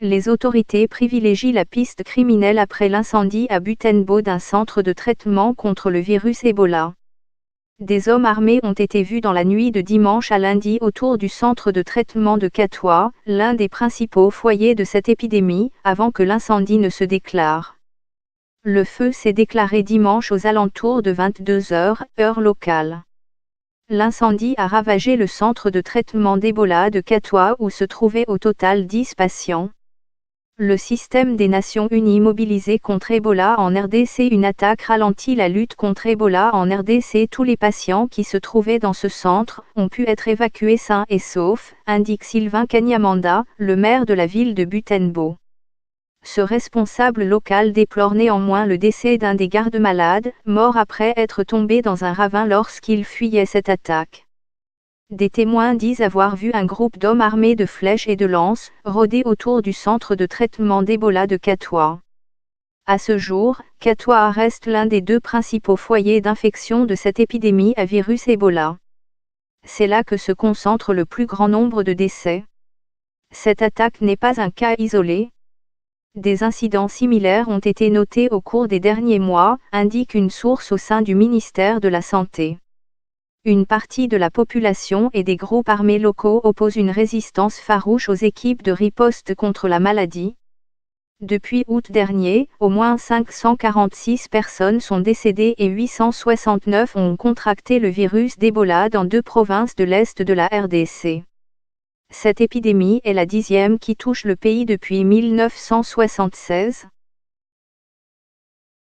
Les autorités privilégient la piste criminelle après l'incendie à Butembo d'un centre de traitement contre le virus Ebola. Des hommes armés ont été vus dans la nuit de dimanche à lundi autour du centre de traitement de Katwa, l'un des principaux foyers de cette épidémie, avant que l'incendie ne se déclare. Le feu s'est déclaré dimanche aux alentours de 22 h, heure locale. L'incendie a ravagé le centre de traitement d'Ebola de Katwa où se trouvaient au total 10 patients. Le système des Nations Unies mobilisé contre Ebola en RDC. Une attaque ralentit la lutte contre Ebola en RDC. Tous les patients qui se trouvaient dans ce centre ont pu être évacués sains et saufs, indique Sylvain Kanyamanda, le maire de la ville de Butembo. Ce responsable local déplore néanmoins le décès d'un des gardes-malades, mort après être tombé dans un ravin lorsqu'il fuyait cette attaque. Des témoins disent avoir vu un groupe d'hommes armés de flèches et de lances rôder autour du centre de traitement d'Ebola de Katwa. À ce jour, Katwa reste l'un des 2 principaux foyers d'infection de cette épidémie à virus Ebola. C'est là que se concentre le plus grand nombre de décès. Cette attaque n'est pas un cas isolé. Des incidents similaires ont été notés au cours des derniers mois, indique une source au sein du ministère de la Santé. Une partie de la population et des groupes armés locaux opposent une résistance farouche aux équipes de riposte contre la maladie. Depuis août dernier, au moins 546 personnes sont décédées et 869 ont contracté le virus d'Ebola dans 2 provinces de l'Est de la RDC. Cette épidémie est la 10e qui touche le pays depuis 1976.